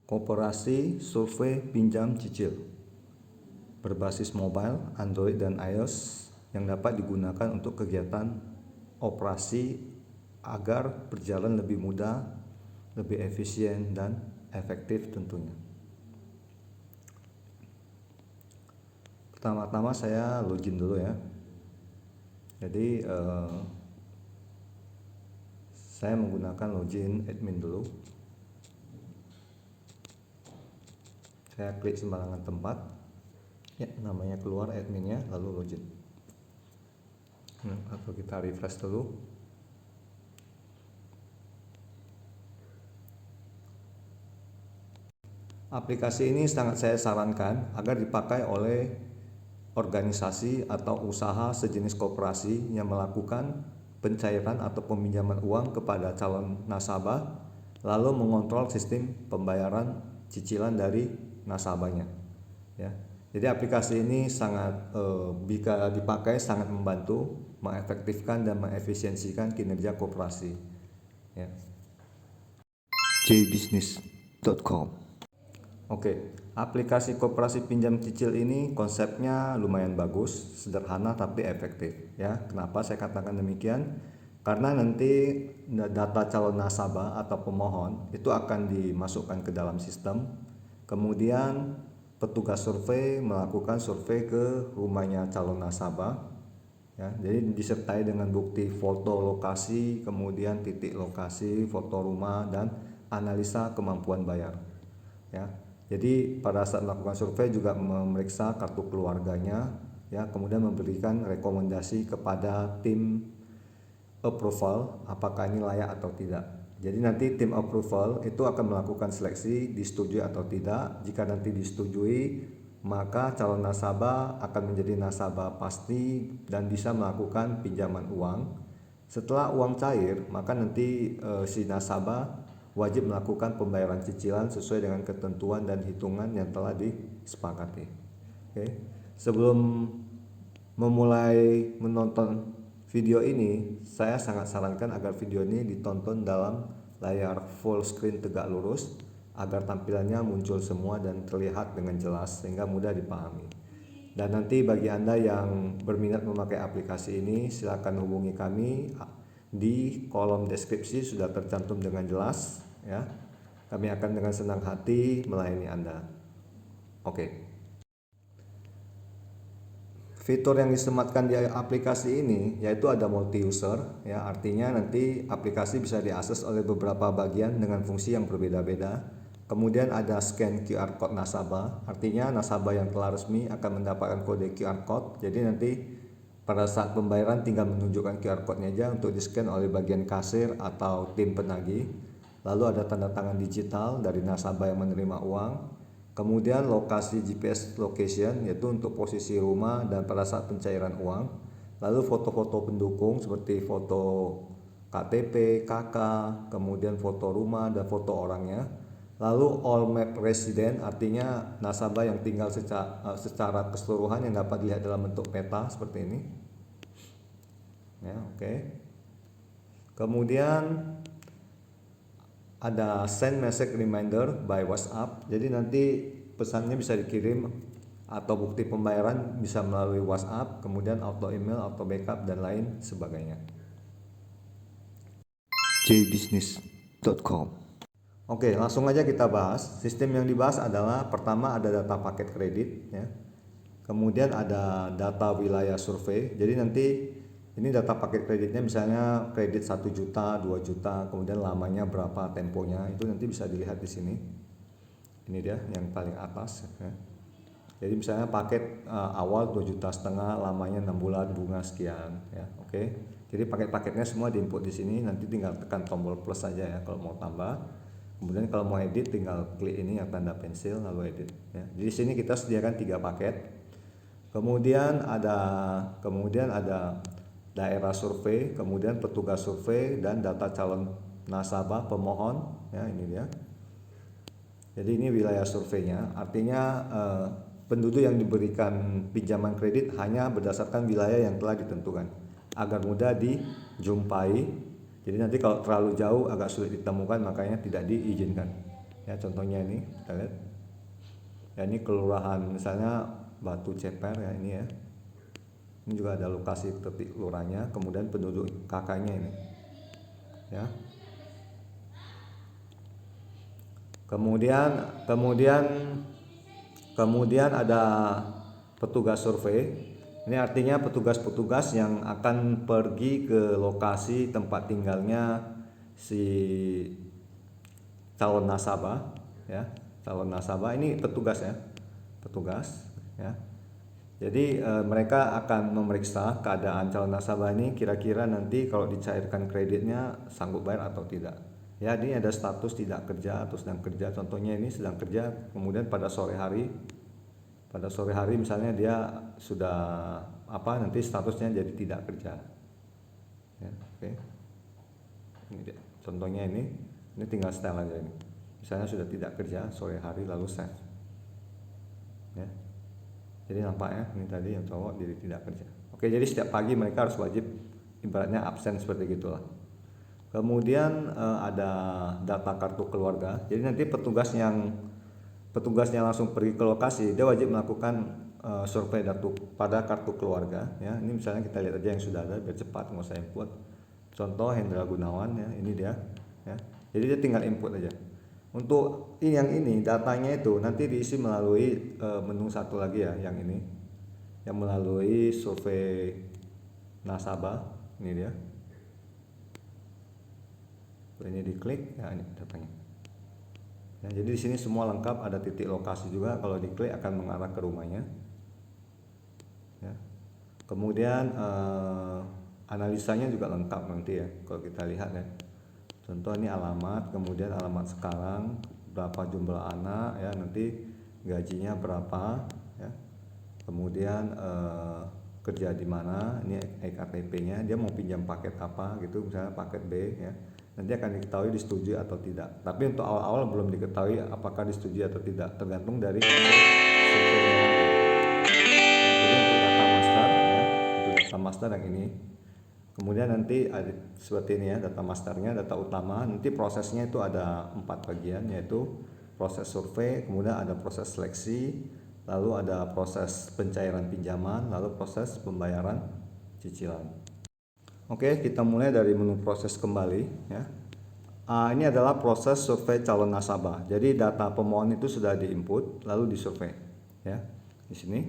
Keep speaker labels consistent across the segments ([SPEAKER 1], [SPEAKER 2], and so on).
[SPEAKER 1] Koperasi survei pinjam cicil berbasis mobile, Android dan iOS yang dapat digunakan untuk kegiatan operasi agar berjalan lebih mudah, lebih efisien dan efektif tentunya. Pertama-tama saya login dulu ya. Jadi saya menggunakan login admin dulu. Saya klik sembarangan tempat, ya namanya keluar adminnya, lalu login. Atau kita refresh dulu. Aplikasi ini sangat saya sarankan agar dipakai oleh organisasi atau usaha sejenis koperasi yang melakukan pencairan atau peminjaman uang kepada calon nasabah, lalu mengontrol sistem pembayaran cicilan dari nasabahnya. Ya, jadi aplikasi ini sangat jika dipakai sangat membantu mengefektifkan dan mengefisiensikan kinerja koperasi. Ya. jbusiness.com. Oke, aplikasi koperasi pinjam cicil ini konsepnya lumayan bagus, sederhana tapi efektif. Ya, kenapa saya katakan demikian? Karena nanti data calon nasabah atau pemohon itu akan dimasukkan ke dalam sistem. Kemudian petugas survei melakukan survei ke rumahnya calon nasabah. Ya, jadi disertai dengan bukti foto lokasi, kemudian titik lokasi, foto rumah dan analisa kemampuan bayar. Ya, jadi pada saat melakukan survei juga memeriksa kartu keluarganya, ya, kemudian memberikan rekomendasi kepada tim approval apakah ini layak atau tidak. Jadi nanti tim approval itu akan melakukan seleksi disetujui atau tidak. Jika nanti disetujui, maka calon nasabah akan menjadi nasabah pasti dan bisa melakukan pinjaman uang. Setelah uang cair, maka nanti si nasabah wajib melakukan pembayaran cicilan sesuai dengan ketentuan dan hitungan yang telah disepakati. Oke. Sebelum memulai menonton video ini, saya sangat sarankan agar video ini ditonton dalam layar full screen tegak lurus agar tampilannya muncul semua dan terlihat dengan jelas sehingga mudah dipahami. Dan nanti bagi Anda yang berminat memakai aplikasi ini, silakan hubungi kami di kolom deskripsi sudah tercantum dengan jelas ya. Kami akan dengan senang hati melayani Anda. Oke. Fitur yang disematkan di aplikasi ini yaitu ada multi user, ya, artinya nanti aplikasi bisa diakses oleh beberapa bagian dengan fungsi yang berbeda-beda. Kemudian ada scan QR code nasabah, artinya nasabah yang telah resmi akan mendapatkan kode QR code. Jadi nanti pada saat pembayaran tinggal menunjukkan QR code-nya aja untuk di-scan oleh bagian kasir atau tim penagih. Lalu ada tanda tangan digital dari nasabah yang menerima uang. Kemudian lokasi GPS location yaitu untuk posisi rumah dan pada saat pencairan uang. Lalu foto-foto pendukung seperti foto KTP, KK, kemudian foto rumah dan foto orangnya. Lalu all map resident artinya nasabah yang tinggal secara keseluruhan yang dapat dilihat dalam bentuk peta seperti ini. Ya, oke. Kemudian ada send message reminder by WhatsApp. Jadi nanti pesannya bisa dikirim atau bukti pembayaran bisa melalui WhatsApp, kemudian auto email, auto backup dan lain sebagainya. jbusiness.com. Oke, langsung aja kita bahas. Sistem yang dibahas adalah pertama ada data paket kredit ya. Kemudian ada data wilayah survei. Jadi nanti ini data paket kreditnya misalnya kredit 1 juta, 2 juta, kemudian lamanya berapa temponya, itu nanti bisa dilihat di sini. Ini dia yang paling atas ya. Jadi misalnya paket awal 2,5 juta, lamanya 6 bulan, bunga sekian ya. Oke. Jadi paket-paketnya semua diinput di sini, nanti tinggal tekan tombol plus saja ya kalau mau tambah. Kemudian kalau mau edit tinggal klik ini yang tanda pensil lalu edit ya. Jadi di sini kita sediakan 3 paket. Kemudian ada daerah survei, kemudian petugas survei dan data calon nasabah pemohon ya, ini dia. Jadi ini wilayah surveinya, artinya penduduk yang diberikan pinjaman kredit hanya berdasarkan wilayah yang telah ditentukan agar mudah dijumpai. Jadi nanti kalau terlalu jauh agak sulit ditemukan, makanya tidak diizinkan. Ya, contohnya ini kita lihat. Ya, ini kelurahan misalnya Batu Ceper ya, ini ya. Ini juga ada lokasi titik lurahnya, kemudian penduduk kakaknya ini. Ya. Kemudian kemudian kemudian ada petugas survei. Ini artinya petugas-petugas yang akan pergi ke lokasi tempat tinggalnya si calon nasabah, ya. Calon nasabah ini petugas ya. Petugas, ya. Jadi mereka akan memeriksa keadaan calon nasabah ini, kira-kira nanti kalau dicairkan kreditnya sanggup bayar atau tidak. Ya, ini ada status tidak kerja atau sedang kerja. Contohnya ini sedang kerja, kemudian pada sore hari misalnya dia sudah nanti statusnya jadi tidak kerja. Ya, oke. Ini dia. Contohnya ini tinggal setel aja ini. Misalnya sudah tidak kerja sore hari lalu save. Ya. Jadi nampaknya ini tadi yang cowok jadi tidak kerja. Oke, jadi setiap pagi mereka harus wajib ibaratnya absen seperti gitulah. Kemudian ada data kartu keluarga. Jadi nanti petugasnya langsung pergi ke lokasi, dia wajib melakukan survei data pada kartu keluarga. Ya, ini misalnya kita lihat aja yang sudah ada biar cepat, nggak usah input. Contoh Hendra Gunawan ya, ini dia. Ya, jadi dia tinggal input aja. Untuk yang ini datanya itu nanti diisi melalui menu satu lagi ya, yang ini, yang melalui survei nasabah. Ini dia. Ini diklik, ya ini datanya. Ya, jadi di sini semua lengkap, ada titik lokasi juga. Kalau diklik akan mengarah ke rumahnya. Ya. Kemudian analisanya juga lengkap nanti ya, kalau kita lihat ya. Contoh ini alamat, kemudian alamat sekarang, berapa jumlah anak ya, nanti gajinya berapa ya. Kemudian kerja di mana, ini ektp-nya, dia mau pinjam paket apa gitu, misalnya paket B ya. Nanti akan diketahui disetujui atau tidak. Tapi untuk awal-awal belum diketahui apakah disetujui atau tidak, tergantung dari survei. Jadi untuk data master ya, untuk data master yang ini. Kemudian nanti ada seperti ini ya, data masternya, data utama. Nanti prosesnya itu ada 4 bagian, yaitu proses survei, kemudian ada proses seleksi, lalu ada proses pencairan pinjaman, lalu proses pembayaran cicilan. Oke, kita mulai dari menu proses kembali ya. Ini adalah proses survei calon nasabah. Jadi data pemohon itu sudah diinput lalu disurvei ya. Di sini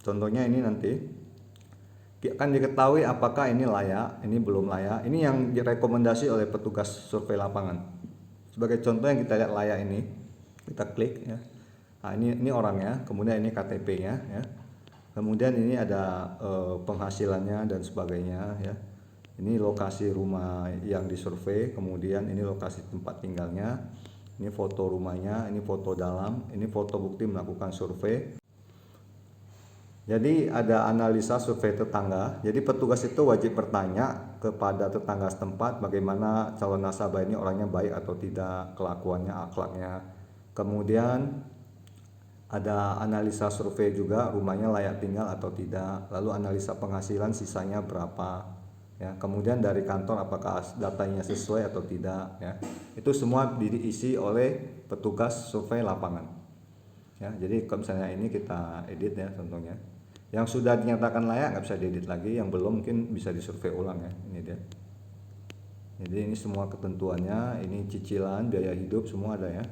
[SPEAKER 1] contohnya ini nanti akan diketahui apakah ini layak, ini belum layak. Ini yang direkomendasi oleh petugas survei lapangan. Sebagai contoh yang kita lihat layak ini, kita klik ya. Nah, ini orangnya, kemudian ini KTP-nya ya. Kemudian ini ada penghasilannya dan sebagainya ya. Ini lokasi rumah yang disurvei, kemudian ini lokasi tempat tinggalnya. Ini foto rumahnya, ini foto dalam, ini foto bukti melakukan survei. Jadi ada analisa survei tetangga. Jadi petugas itu wajib bertanya kepada tetangga setempat bagaimana calon nasabah ini orangnya baik atau tidak, kelakuannya, akhlaknya. Kemudian ada analisa survei juga, rumahnya layak tinggal atau tidak. Lalu analisa penghasilan sisanya berapa. Ya, kemudian dari kantor apakah datanya sesuai atau tidak. Ya, itu semua diisi oleh petugas survei lapangan. Ya, jadi kalau misalnya ini kita edit ya contohnya. Yang sudah dinyatakan layak nggak bisa diedit lagi, yang belum mungkin bisa disurvei ulang ya. Ini dia. Jadi ini semua ketentuannya, ini cicilan, biaya hidup semua ada ya.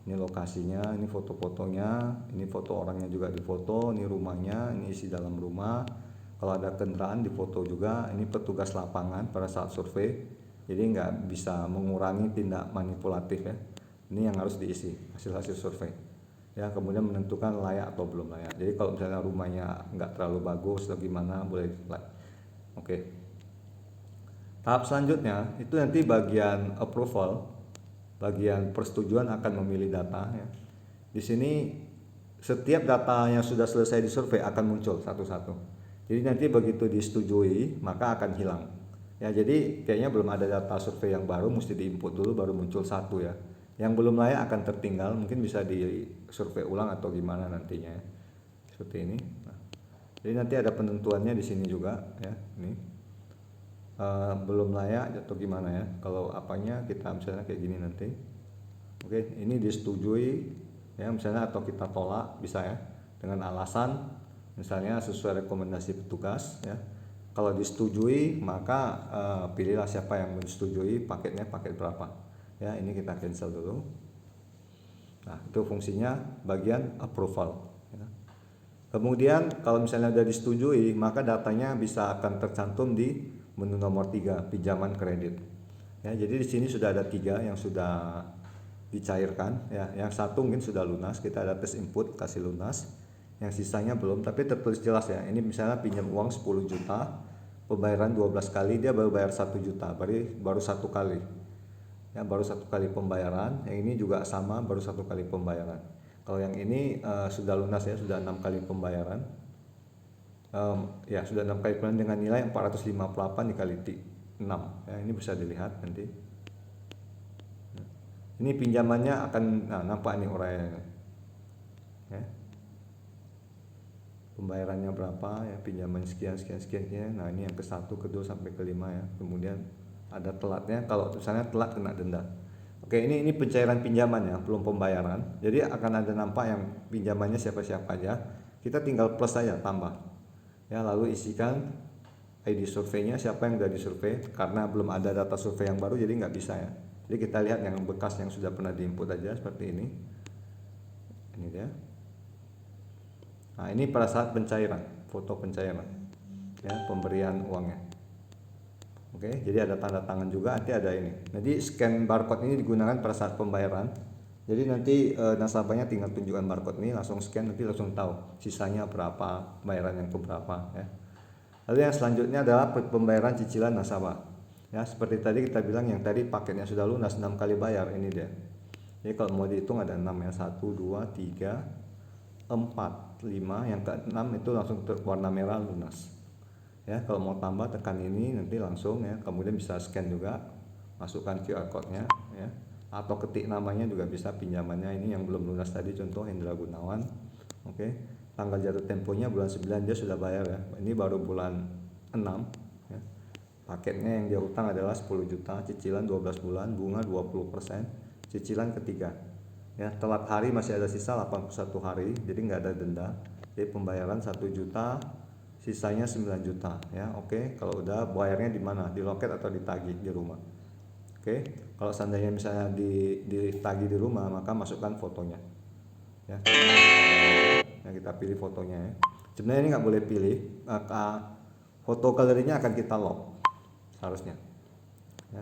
[SPEAKER 1] Ini lokasinya, ini foto-fotonya, ini foto orangnya juga difoto, ini rumahnya, ini isi dalam rumah. Kalau ada kendaraan difoto juga. Ini petugas lapangan pada saat survei, jadi nggak bisa mengurangi tindak manipulatif ya. Ini yang harus diisi hasil-hasil survei ya. Kemudian menentukan layak atau belum layak. Jadi kalau misalnya rumahnya nggak terlalu bagus atau gimana boleh like. Oke. Tahap selanjutnya itu nanti bagian approval. Bagian persetujuan akan memilih data ya. Di sini setiap data yang sudah selesai disurvei akan muncul satu-satu. Jadi nanti begitu disetujui maka akan hilang. Ya, jadi kayaknya belum ada data survei yang baru, mesti diinput dulu baru muncul satu ya. Yang belum layak akan tertinggal, mungkin bisa disurvei ulang atau gimana nantinya. Seperti ini. Nah, jadi nanti ada penentuannya di sini juga ya, ini. Belum layak atau gimana ya, kalau apanya kita misalnya kayak gini nanti Oke, ini disetujui ya misalnya, atau kita tolak bisa ya dengan alasan misalnya sesuai rekomendasi petugas ya. Kalau disetujui maka pilihlah siapa yang menyetujui, paketnya paket berapa ya. Ini kita cancel dulu. Nah, itu fungsinya bagian approval ya. Kemudian kalau misalnya sudah disetujui, maka datanya bisa akan tercantum di menu nomor 3, pinjaman kredit. Ya, jadi di sini sudah ada 3 yang sudah dicairkan ya. Yang satu mungkin sudah lunas, kita ada tes input kasih lunas. Yang sisanya belum, tapi tertulis jelas ya. Ini misalnya pinjam uang 10 juta, pembayaran 12 kali, dia baru bayar 1 juta, baru 1 kali. Ya, baru 1 kali pembayaran. Yang ini juga sama, baru 1 kali pembayaran. Kalau yang ini sudah lunas ya, sudah 6 kali pembayaran. Ya sudah 6 kali pembayaran dengan nilai 458 dikali 6 ya, ini bisa dilihat nanti. Ini pinjamannya akan nampak nih uraiannya ya. Pembayarannya berapa ya, pinjaman sekian sekian sekian. Nah, ini yang ke-1, ke-2 sampai ke-5 ya. Kemudian ada telatnya, kalau misalnya telat kena denda. Oke, ini pencairan pinjaman ya, belum pembayaran. Jadi akan ada nampak yang pinjamannya siapa-siapa aja. Kita tinggal plus saja, tambah. Ya, lalu isikan ID surveinya, siapa yang sudah disurvei. Karena belum ada data survei yang baru, jadi nggak bisa ya. Jadi kita lihat yang bekas yang sudah pernah diinput aja seperti ini. Ini dia. Nah, ini pada saat pencairan, foto pencairan. Ya, pemberian uangnya. Oke, jadi ada tanda tangan juga, nanti ada ini. Nanti scan barcode ini digunakan pada saat pembayaran. Jadi nanti nasabahnya tinggal tunjukkan barcode ini, langsung scan, nanti langsung tahu sisanya berapa, pembayaran yang keberapa ya. Lalu yang selanjutnya adalah pembayaran cicilan nasabah. Ya, seperti tadi kita bilang yang tadi paketnya sudah lunas 6 kali bayar, ini dia. Jadi kalau mau dihitung ada 6 ya, 1 2 3 4 5, yang ke-6 itu langsung warna merah lunas. Ya, kalau mau tambah tekan ini nanti langsung ya, kemudian bisa scan juga, masukkan QR code-nya ya, atau ketik namanya juga bisa, pinjamannya ini yang belum lunas tadi, contoh Hendra Gunawan. Oke, tanggal jatuh temponya bulan 9, dia sudah bayar ya, ini baru bulan 6 ya. Paketnya yang dia hutang adalah 10 juta, cicilan 12 bulan, bunga 20%, cicilan ketiga ya. Telat hari masih ada sisa 81 hari, jadi nggak ada denda. Jadi pembayaran 1 juta, sisanya 9 juta ya. Oke, kalau udah bayarnya di mana? Di loket atau ditagih di rumah. Oke, kalau seandainya misalnya ditagih di rumah, maka masukkan fotonya ya. Ya, kita pilih fotonya ya. Sebenarnya ini nggak boleh pilih, maka foto galerinya akan kita lock harusnya ya.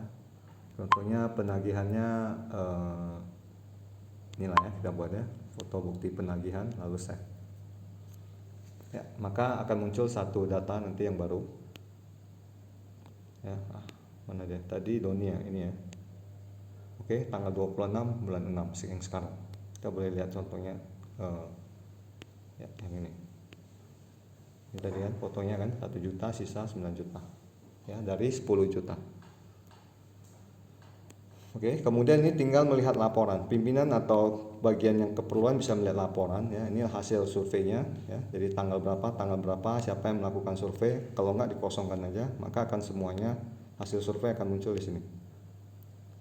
[SPEAKER 1] Contohnya penagihannya inilah ya, kita buat ya, foto bukti penagihan, lalu save ya, maka akan muncul satu data nanti yang baru ya. Mana dia tadi, Doni ya, ini ya. Oke, tanggal 26 bulan 6 yang sekarang. Kita boleh lihat contohnya ya, yang ini. Ini tadi kan fotonya kan 1 juta, sisa 9 juta ya, dari 10 juta. Oke, kemudian ini tinggal melihat laporan. Pimpinan atau bagian yang keperluan bisa melihat laporan ya. Ini hasil surveinya ya. Jadi tanggal berapa, siapa yang melakukan survei. Kalau nggak dikosongkan aja, maka akan semuanya hasil survei akan muncul di sini.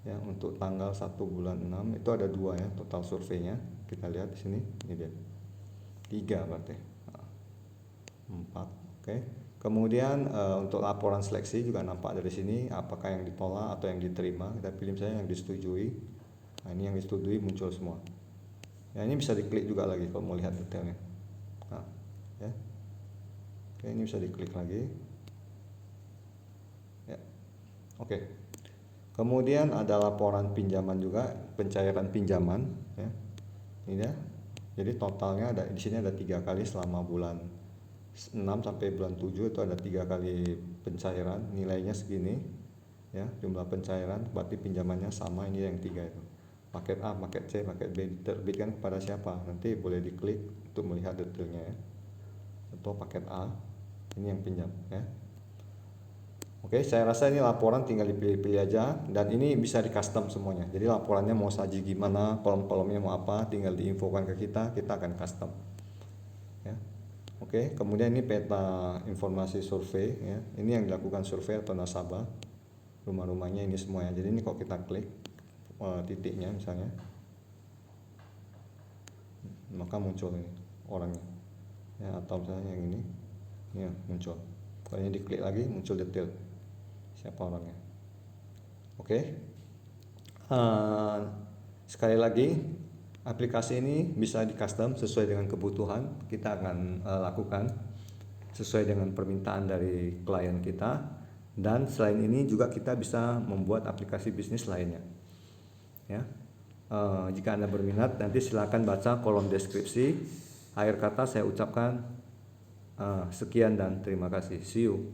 [SPEAKER 1] Ya, untuk tanggal 1 bulan 6 itu ada 2 ya total surveinya. Kita lihat di sini, ini dia. 3 berarti. 4. Oke. Kemudian untuk laporan seleksi juga nampak dari sini, apakah yang ditolak atau yang diterima. Kita pilih misalnya yang disetujui. Nah, ini yang disetujui muncul semua. Ya, ini bisa diklik juga lagi kalau mau lihat detailnya. Nah, ya. Oke, ini bisa diklik lagi. Ya. Oke. Kemudian ada laporan pinjaman juga, pencairan pinjaman ya. Ini ya. Jadi totalnya ada di sini ada 3 kali selama bulan 6 sampai bulan 7 itu ada 3 kali pencairan, nilainya segini ya, jumlah pencairan, berarti pinjamannya sama, ini yang 3 itu. Paket A, paket C, paket B diterbitkan kepada siapa? Nanti boleh diklik untuk melihat detailnya ya. Atau paket A, ini yang pinjam ya. Oke, saya rasa ini laporan tinggal dipilih-pilih aja, dan ini bisa di custom semuanya. Jadi laporannya mau saji gimana, kolom-kolomnya mau apa, tinggal diinfokan ke kita akan custom ya. Oke, kemudian ini peta informasi survei ya. Ini yang dilakukan survei atau nasabah. Rumah-rumahnya ini semuanya. Jadi ini kalau kita klik titiknya misalnya, maka muncul ini orangnya ya, atau misalnya yang ini ya muncul. Kalau ini diklik lagi muncul detail siapa orangnya. Oke. Sekali lagi, aplikasi ini bisa di custom sesuai dengan kebutuhan. Kita akan lakukan sesuai dengan permintaan dari klien kita. Dan selain ini juga kita bisa membuat aplikasi bisnis lainnya ya. Jika Anda berminat, nanti silakan baca kolom deskripsi. Akhir kata saya ucapkan sekian dan terima kasih. See you.